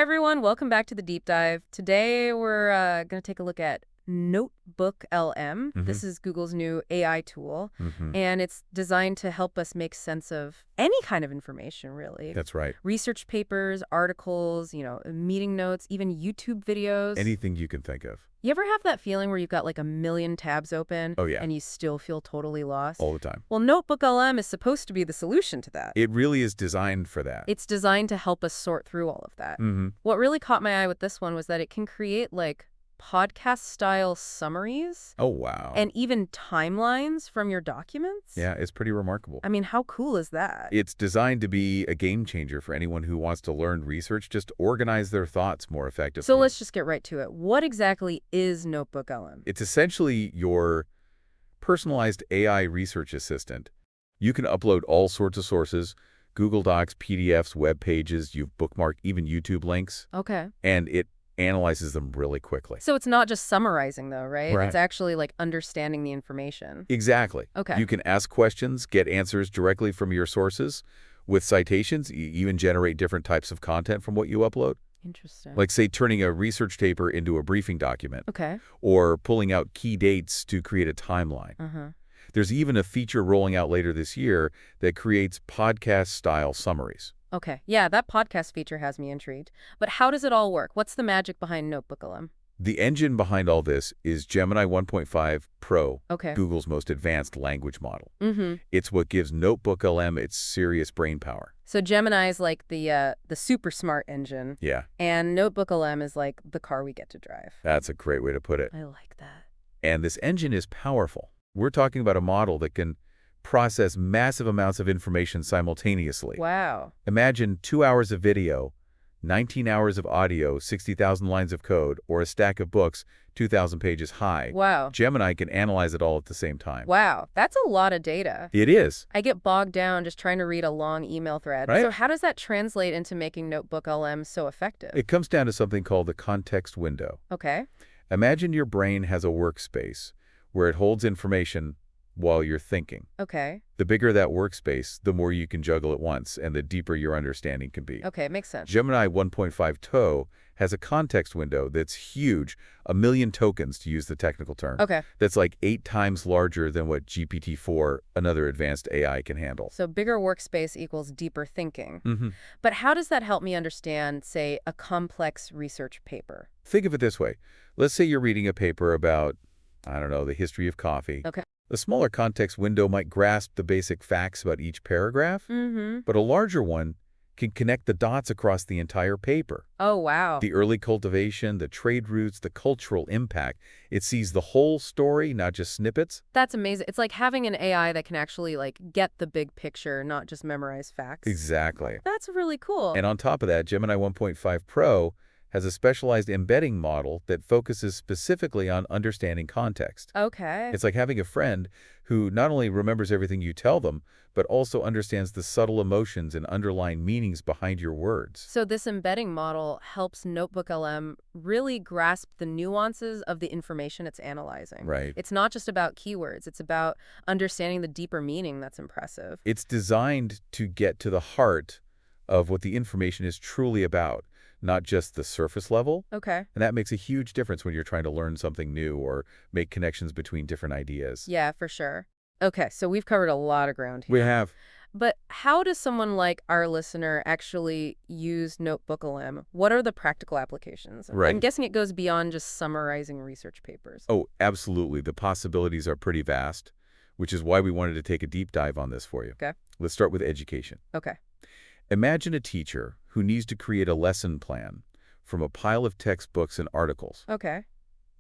everyone, welcome back to the deep dive. Today we're going to take a look at NotebookLM. This is Google's new AI tool, and it's designed to help us make sense of any kind of information, really. That's right. Research papers, articles, meeting notes, even YouTube videos. Anything you can think of. You ever have that feeling where you've got like a million tabs open Oh, yeah. and you still feel totally lost? All the time. Well, NotebookLM is supposed to be the solution to that. It really is designed for that. It's designed to help us sort through all of that. What really caught my eye with this one was that it can create like podcast-style summaries. Oh, wow. And even timelines from your documents. Yeah, it's pretty remarkable. I mean, how cool is that? It's designed to be a game changer for anyone who wants to learn research, just organize their thoughts more effectively. So let's just get right to it. What exactly is NotebookLM? It's essentially your personalized AI research assistant. You can upload all sorts of sources, Google Docs, PDFs, web pages, you've bookmarked even YouTube links. Okay. And it analyzes them really quickly. So it's not just summarizing, though, right? Right. It's actually like understanding the information. Exactly. Okay. You can ask questions, get answers directly from your sources. With citations, you even generate different types of content from what you upload. Interesting. Like, say, turning a research paper into a briefing document. Okay. Or pulling out key dates to create a timeline. There's even a feature rolling out later this year that creates podcast-style summaries. Okay. Yeah, that podcast feature has me intrigued. But how does it all work? What's the magic behind NotebookLM? The engine behind all this is Gemini 1.5 Pro, Okay. Google's most advanced language model. It's what gives NotebookLM its serious brain power. So Gemini is like the super smart engine. Yeah, And NotebookLM is like the car we get to drive. that's a great way to put it. I like that. And this engine is powerful. We're talking about a model that can process massive amounts of information simultaneously. Wow. Imagine 2 hours of video, 19 hours of audio, 60,000 lines of code, or a stack of books 2,000 pages high. Wow. Gemini can analyze it all at the same time. Wow. That's a lot of data. It is. I get bogged down just trying to read a long email thread. Right. So how does that translate into making NotebookLM so effective? It comes down to something called the context window. Okay. Imagine your brain has a workspace where it holds information while you're thinking. Okay. The bigger that workspace, the more you can juggle at once, and the deeper your understanding can be. Okay, makes sense. Gemini 1.5 TOE has a context window that's huge, 1 million tokens to use the technical term. Okay. That's like 8 times larger than what GPT-4, another advanced AI, can handle. So bigger workspace equals deeper thinking. But how does that help me understand, say, a complex research paper? Think of it this way. Let's say you're reading a paper about, I don't know, the history of coffee. Okay. A smaller context window might grasp the basic facts about each paragraph, but a larger one can connect the dots across the entire paper. Oh, wow. The early cultivation, the trade routes, the cultural impact. It sees the whole story, not just snippets. That's amazing. It's like having an AI that can actually like get the big picture, not just memorize facts. Exactly. That's really cool. And on top of that, Gemini 1.5 Pro has a specialized embedding model that focuses specifically on understanding context. Okay. It's like having a friend who not only remembers everything you tell them, but also understands the subtle emotions and underlying meanings behind your words. So this embedding model helps NotebookLM really grasp the nuances of the information it's analyzing. Right. It's not just about keywords. It's about understanding the deeper meaning that's impressive. It's designed to get to the heart of what the information is truly about, not just the surface level. Okay. And that makes a huge difference when you're trying to learn something new or make connections between different ideas. Yeah, for sure. Okay, so we've covered a lot of ground here. We have. But how does someone like our listener actually use NotebookLM? What are the practical applications? Right. I'm guessing it goes beyond just summarizing research papers. Oh, absolutely. The possibilities are pretty vast, which is why we wanted to take a deep dive on this for you. Okay. Let's start with education. Okay. Imagine a teacher who needs to create a lesson plan from a pile of textbooks and articles. Okay.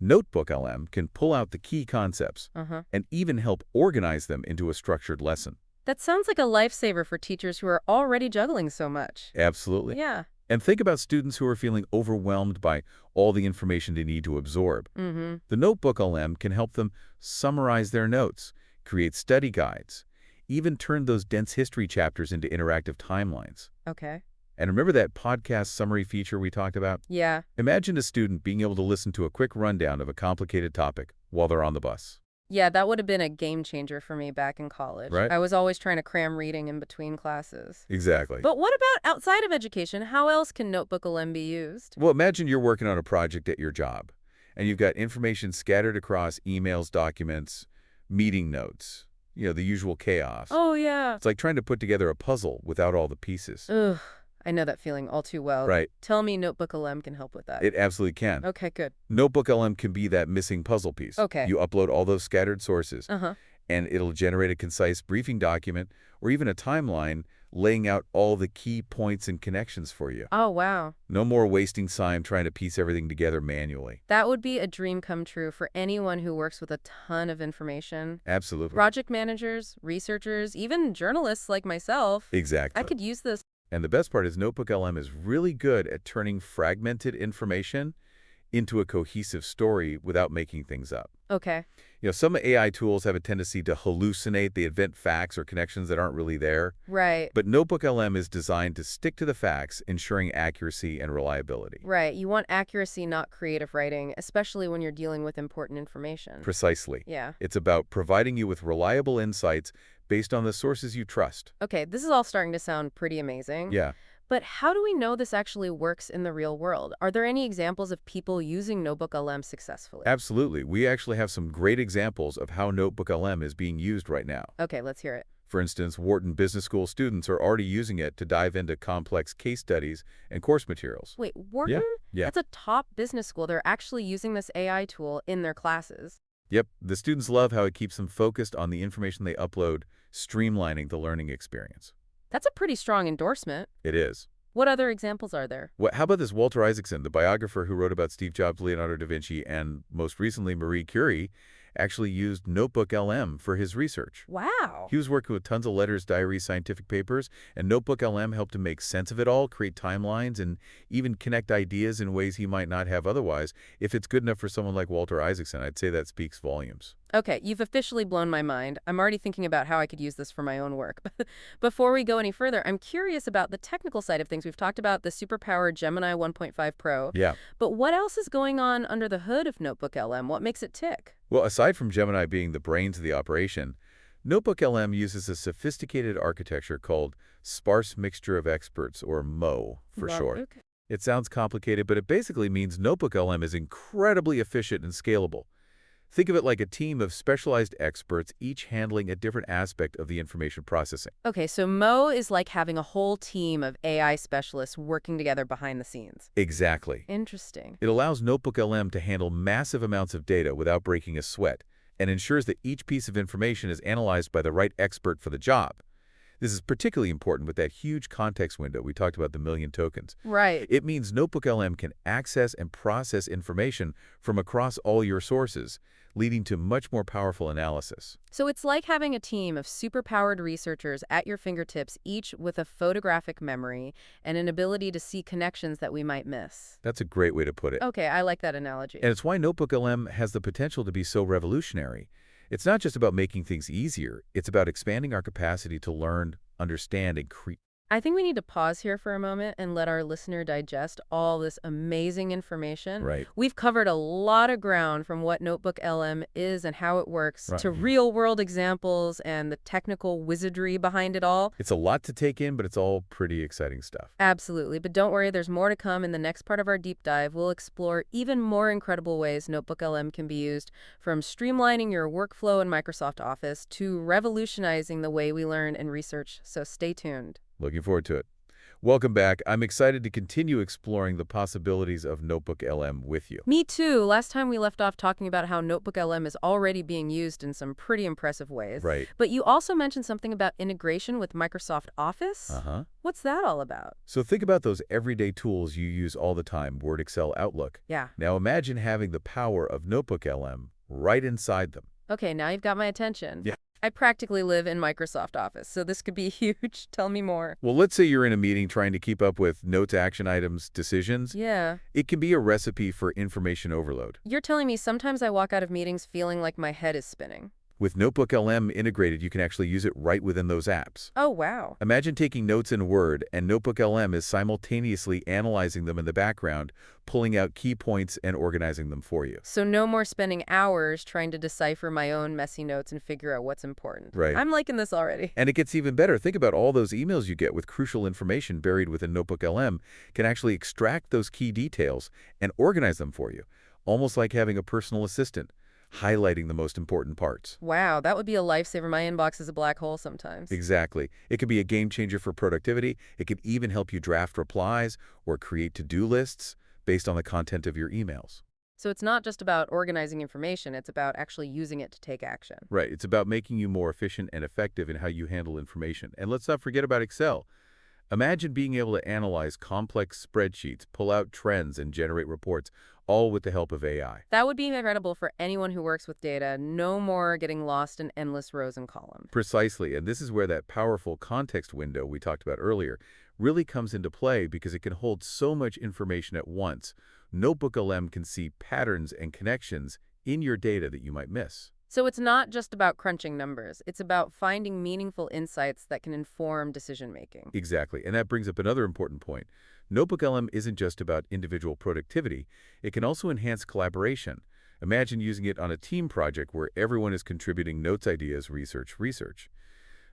NotebookLM can pull out the key concepts and even help organize them into a structured lesson. That sounds like a lifesaver for teachers who are already juggling so much. Absolutely. Yeah. And think about students who are feeling overwhelmed by all the information they need to absorb. The NotebookLM can help them summarize their notes, create study guides, even turn those dense history chapters into interactive timelines. Okay. And remember that podcast summary feature we talked about? Yeah. Imagine a student being able to listen to a quick rundown of a complicated topic while they're on the bus. Yeah, that would have been a game changer for me back in college. Right. I was always trying to cram reading in between classes. Exactly. But what about outside of education? How else can NotebookLM be used? Well, imagine you're working on a project at your job, and you've got information scattered across emails, documents, meeting notes, the usual chaos. Oh, yeah. It's like trying to put together a puzzle without all the pieces. Ugh, I know that feeling all too well. Right. Tell me NotebookLM can help with that. It absolutely can. Okay, good. NotebookLM can be that missing puzzle piece. Okay. You upload all those scattered sources, Uh-huh. and it'll generate a concise briefing document or even a timeline laying out all the key points and connections for you. Oh, wow. No more wasting time trying to piece everything together manually. That would be a dream come true for anyone who works with a ton of information. Absolutely. Project managers, researchers, even journalists like myself. Exactly. I could use this. And the best part is NotebookLM is really good at turning fragmented information into a cohesive story without making things up. Okay. Some AI tools have a tendency to hallucinate. They invent facts or connections that aren't really there. Right. But NotebookLM is designed to stick to the facts, ensuring accuracy and reliability. Right. You want accuracy, not creative writing, especially when you're dealing with important information. Precisely. Yeah. It's about providing you with reliable insights based on the sources you trust. Okay, this is all starting to sound pretty amazing. Yeah. But how do we know this actually works in the real world? Are there any examples of people using NotebookLM successfully? Absolutely. We actually have some great examples of how NotebookLM is being used right now. Okay, let's hear it. For instance, Wharton Business School students are already using it to dive into complex case studies and course materials. Wait, Wharton? Yeah. That's a top business school. They're actually using this AI tool in their classes. Yep, the students love how it keeps them focused on the information they upload, streamlining the learning experience. That's a pretty strong endorsement. It is. What other examples are there? How about this Walter Isaacson, the biographer who wrote about Steve Jobs, Leonardo da Vinci, and most recently Marie Curie, actually used NotebookLM for his research. Wow. He was working with tons of letters, diaries, scientific papers, and NotebookLM helped him make sense of it all, create timelines, and even connect ideas in ways he might not have otherwise. If it's good enough for someone like Walter Isaacson, I'd say that speaks volumes. Okay, you've officially blown my mind. I'm already thinking about how I could use this for my own work. Before we go any further, I'm curious about the technical side of things. We've talked about the superpowered Gemini 1.5 Pro. Yeah. But what else is going on under the hood of NotebookLM? What makes it tick? Well, aside from Gemini being the brains of the operation, NotebookLM uses a sophisticated architecture called Sparse Mixture of Experts, or MO for short. Okay. It sounds complicated, but it basically means NotebookLM is incredibly efficient and scalable. Think of it like a team of specialized experts, each handling a different aspect of the information processing. Okay, so Mo is like having a whole team of AI specialists working together behind the scenes. Exactly. Interesting. It allows NotebookLM to handle massive amounts of data without breaking a sweat, and ensures that each piece of information is analyzed by the right expert for the job. This is particularly important with that huge context window we talked about, the million tokens. Right. It means NotebookLM can access and process information from across all your sources, leading to much more powerful analysis. So it's like having a team of superpowered researchers at your fingertips, each with a photographic memory and an ability to see connections that we might miss. That's a great way to put it. Okay, I like that analogy. And it's why NotebookLM has the potential to be so revolutionary. It's not just about making things easier, it's about expanding our capacity to learn, understand, and create. I think we need to pause here for a moment and let our listener digest all this amazing information. Right. We've covered a lot of ground, from what NotebookLM is and how it works, Right. to real-world examples and the technical wizardry behind it all. It's a lot to take in, but it's all pretty exciting stuff. Absolutely. But don't worry, there's more to come in the next part of our deep dive. We'll explore even more incredible ways NotebookLM can be used, from streamlining your workflow in Microsoft Office to revolutionizing the way we learn and research. So stay tuned. Looking forward to it. Welcome back. I'm excited to continue exploring the possibilities of NotebookLM with you. Me too. Last time we left off talking about how NotebookLM is already being used in some pretty impressive ways. Right. But you also mentioned something about integration with Microsoft Office? Uh-huh. What's that all about? So think about those everyday tools you use all the time, Word, Excel, Outlook. Yeah. Now imagine having the power of NotebookLM right inside them. Okay, now you've got my attention. Yeah. I practically live in Microsoft Office, so this could be huge. Tell me more. Well, let's say you're in a meeting trying to keep up with notes, action items, decisions. Yeah. It can be a recipe for information overload. You're telling me sometimes I walk out of meetings feeling like my head is spinning. With NotebookLM integrated, you can actually use it right within those apps. Oh, wow. Imagine taking notes in Word, and NotebookLM is simultaneously analyzing them in the background, pulling out key points and organizing them for you. So no more spending hours trying to decipher my own messy notes and figure out what's important. Right. I'm liking this already. And it gets even better. Think about all those emails you get with crucial information buried within NotebookLM can actually extract those key details and organize them for you, almost like having a personal assistant, highlighting the most important parts. Wow, that would be a lifesaver. My inbox is a black hole sometimes. Exactly. It could be a game changer for productivity. It could even help you draft replies or create to-do lists based on the content of your emails. So it's not just about organizing information, it's about actually using it to take action. Right. It's about making you more efficient and effective in how you handle information. And let's not forget about Excel. Imagine being able to analyze complex spreadsheets, pull out trends, and generate reports, all with the help of AI. That would be incredible for anyone who works with data. No more getting lost in endless rows and columns. Precisely, and this is where that powerful context window we talked about earlier really comes into play because it can hold so much information at once. NotebookLM can see patterns and connections in your data that you might miss. So it's not just about crunching numbers. It's about finding meaningful insights that can inform decision-making. Exactly, and that brings up another important point. NotebookLM isn't just about individual productivity. It can also enhance collaboration. Imagine using it on a team project where everyone is contributing notes, ideas, research.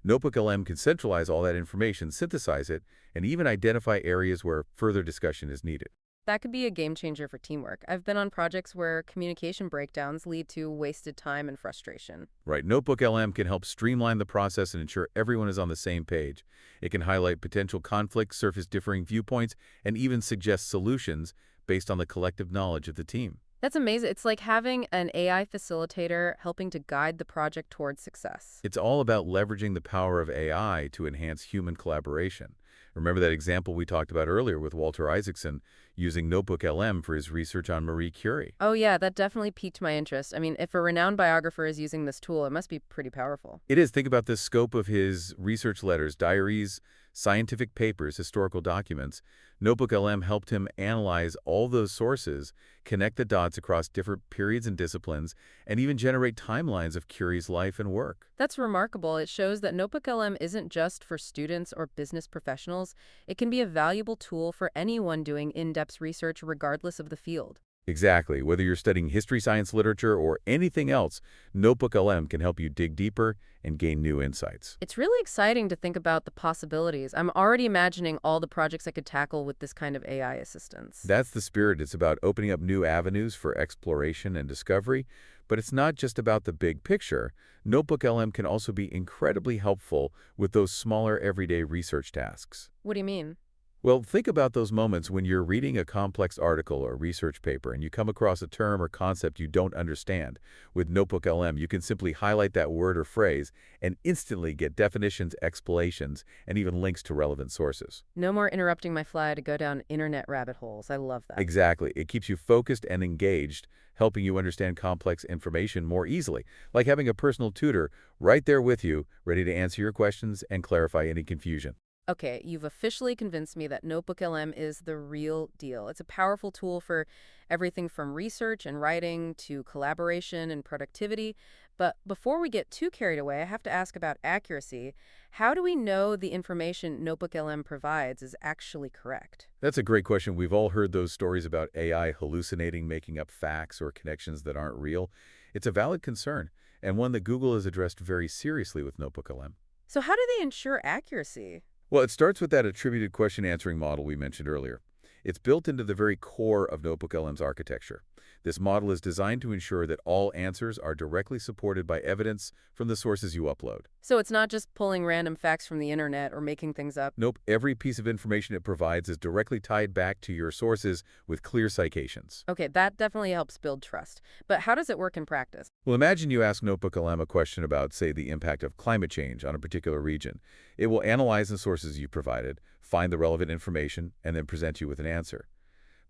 NotebookLM can centralize all that information, synthesize it, and even identify areas where further discussion is needed. That could be a game changer for teamwork. I've been on projects where communication breakdowns lead to wasted time and frustration. Right. NotebookLM can help streamline the process and ensure everyone is on the same page. It can highlight potential conflicts, surface differing viewpoints, and even suggest solutions based on the collective knowledge of the team. That's amazing. It's like having an AI facilitator helping to guide the project towards success. It's all about leveraging the power of AI to enhance human collaboration. Remember that example we talked about earlier with Walter Isaacson using NotebookLM for his research on Marie Curie? Oh yeah, that definitely piqued my interest. I mean, if a renowned biographer is using this tool, it must be pretty powerful. It is. Think about the scope of his research letters, diaries, scientific papers, historical documents. NotebookLM helped him analyze all those sources, connect the dots across different periods and disciplines, and even generate timelines of Curie's life and work. That's remarkable. It shows that NotebookLM isn't just for students or business professionals. It can be a valuable tool for anyone doing in-depth research regardless of the field. Exactly. Whether you're studying history, science, literature, or anything else, NotebookLM can help you dig deeper and gain new insights. It's really exciting to think about the possibilities. I'm already imagining all the projects I could tackle with this kind of AI assistance. That's the spirit. It's about opening up new avenues for exploration and discovery, but it's not just about the big picture. NotebookLM can also be incredibly helpful with those smaller everyday research tasks. What do you mean? Well, think about those moments when you're reading a complex article or research paper and you come across a term or concept you don't understand. With NotebookLM, you can simply highlight that word or phrase and instantly get definitions, explanations, and even links to relevant sources. No more interrupting my fly to go down internet rabbit holes. I love that. Exactly. It keeps you focused and engaged, helping you understand complex information more easily, like having a personal tutor right there with you, ready to answer your questions and clarify any confusion. Okay, you've officially convinced me that NotebookLM is the real deal. It's a powerful tool for everything from research and writing to collaboration and productivity. But before we get too carried away, I have to ask about accuracy. How do we know the information NotebookLM provides is actually correct? That's a great question. We've all heard those stories about AI hallucinating, making up facts or connections that aren't real. It's a valid concern, and one that Google has addressed very seriously with NotebookLM. So how do they ensure accuracy? Well, it starts with that attributed question answering model we mentioned earlier. It's built into the very core of NotebookLM's architecture. This model is designed to ensure that all answers are directly supported by evidence from the sources you upload. So it's not just pulling random facts from the internet or making things up? Nope, every piece of information it provides is directly tied back to your sources with clear citations. Okay, that definitely helps build trust. But how does it work in practice? Well, imagine you ask NotebookLM a question about, say, the impact of climate change on a particular region. It will analyze the sources you provided, find the relevant information, and then present you with an answer.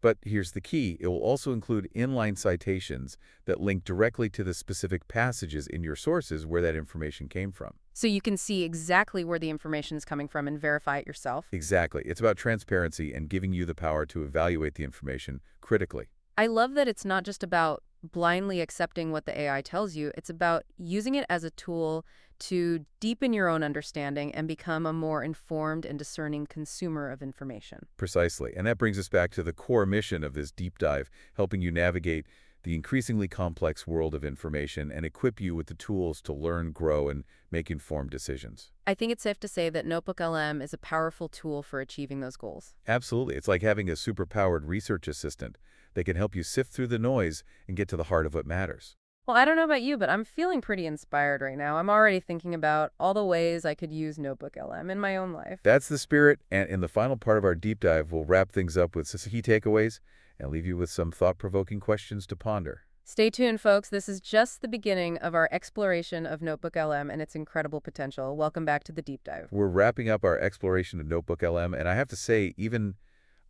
But here's the key. It will also include inline citations that link directly to the specific passages in your sources where that information came from. So you can see exactly where the information is coming from and verify it yourself? Exactly. It's about transparency and giving you the power to evaluate the information critically. I love that it's not just about blindly accepting what the AI tells you. It's about using it as a tool to deepen your own understanding and become a more informed and discerning consumer of information. Precisely. And that brings us back to the core mission of this deep dive, helping you navigate the increasingly complex world of information and equip you with the tools to learn, grow, and make informed decisions. I think it's safe to say that NotebookLM is a powerful tool for achieving those goals. Absolutely. It's like having a superpowered research assistant that can help you sift through the noise and get to the heart of what matters. Well, I don't know about you, but I'm feeling pretty inspired right now. I'm already thinking about all the ways I could use NotebookLM in my own life. That's the spirit, and in the final part of our deep dive, we'll wrap things up with some key takeaways and leave you with some thought-provoking questions to ponder. Stay tuned, folks. This is just the beginning of our exploration of NotebookLM and its incredible potential. Welcome back to the deep dive. We're wrapping up our exploration of NotebookLM, and I have to say, even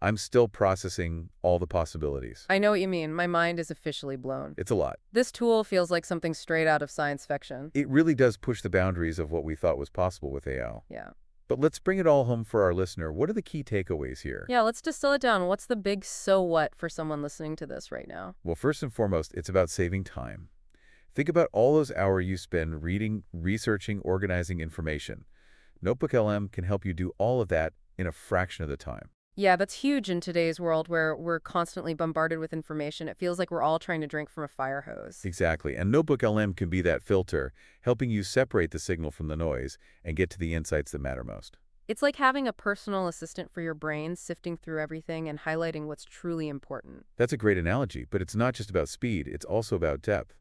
I'm still processing all the possibilities. I know what you mean. My mind is officially blown. It's a lot. This tool feels like something straight out of science fiction. It really does push the boundaries of what we thought was possible with AI. Yeah. But let's bring it all home for our listener. What are the key takeaways here? Yeah, let's distill it down. What's the big so what for someone listening to this right now? Well, first and foremost, it's about saving time. Think about all those hours you spend reading, researching, organizing information. NotebookLM can help you do all of that in a fraction of the time. Yeah, that's huge in today's world where we're constantly bombarded with information. It feels like we're all trying to drink from a fire hose. Exactly. And NotebookLM can be that filter, helping you separate the signal from the noise and get to the insights that matter most. It's like having a personal assistant for your brain, sifting through everything and highlighting what's truly important. That's a great analogy, but it's not just about speed, it's also about depth.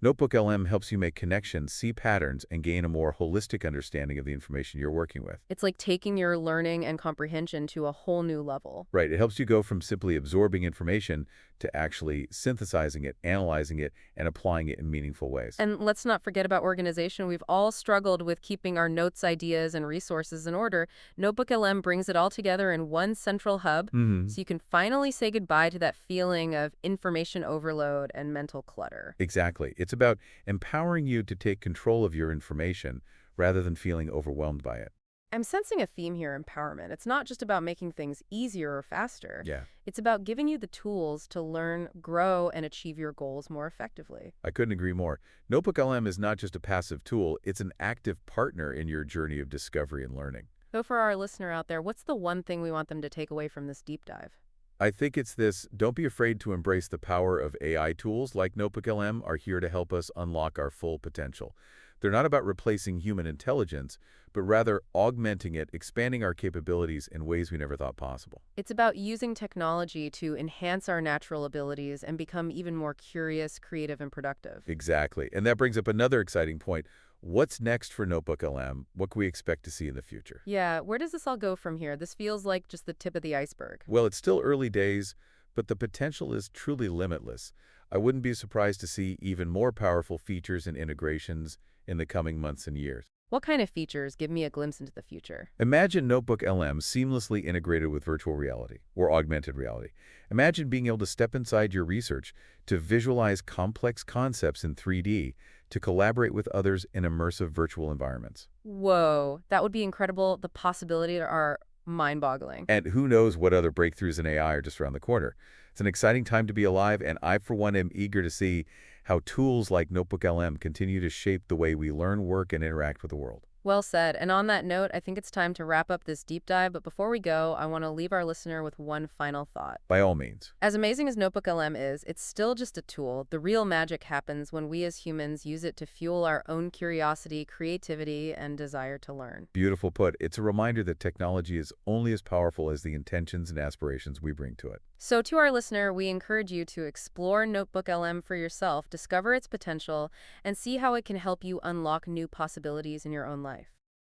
NotebookLM helps you make connections, see patterns, and gain a more holistic understanding of the information you're working with. It's like taking your learning and comprehension to a whole new level. Right. It helps you go from simply absorbing information to actually synthesizing it, analyzing it, and applying it in meaningful ways. And let's not forget about organization. We've all struggled with keeping our notes, ideas, and resources in order. NotebookLM brings it all together in one central hub, so you can finally say goodbye to that feeling of information overload and mental clutter. Exactly. It's about empowering you to take control of your information rather than feeling overwhelmed by it. I'm sensing a theme here, empowerment. It's not just about making things easier or faster. Yeah. It's about giving you the tools to learn, grow, and achieve your goals more effectively. I couldn't agree more. NotebookLM is not just a passive tool, it's an active partner in your journey of discovery and learning. So for our listener out there, what's the one thing we want them to take away from this deep dive? I think it's this: don't be afraid to embrace the power of AI tools like NotebookLM are here to help us unlock our full potential. They're not about replacing human intelligence, but rather augmenting it, expanding our capabilities in ways we never thought possible. It's about using technology to enhance our natural abilities and become even more curious, creative, and productive. Exactly. And that brings up another exciting point. What's next for NotebookLM? What can we expect to see in the future? Yeah, where does this all go from here? This feels like just the tip of the iceberg. Well, it's still early days, but the potential is truly limitless. I wouldn't be surprised to see even more powerful features and integrations in the coming months and years. What kind of features? Give me a glimpse into the future. Imagine NotebookLM seamlessly integrated with virtual reality or augmented reality. Imagine being able to step inside your research, to visualize complex concepts in 3D, to collaborate with others in immersive virtual environments. Whoa, that would be incredible. The possibilities are mind-boggling. And who knows what other breakthroughs in AI are just around the corner. It's an exciting time to be alive, and I, for one, am eager to see how tools like NotebookLM continue to shape the way we learn, work, and interact with the world. Well said. And on that note, I think it's time to wrap up this deep dive. But before we go, I want to leave our listener with one final thought. By all means. As amazing as NotebookLM is, it's still just a tool. The real magic happens when we as humans use it to fuel our own curiosity, creativity, and desire to learn. Beautiful put. It's a reminder that technology is only as powerful as the intentions and aspirations we bring to it. So to our listener, we encourage you to explore NotebookLM for yourself, discover its potential, and see how it can help you unlock new possibilities in your own life.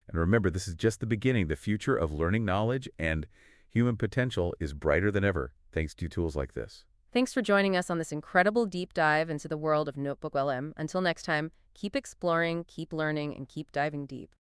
And remember, this is just the beginning. The future of learning, knowledge, and human potential is brighter than ever, thanks to tools like this. Thanks for joining us on this incredible deep dive into the world of NotebookLM. Until next time, keep exploring, keep learning, and keep diving deep.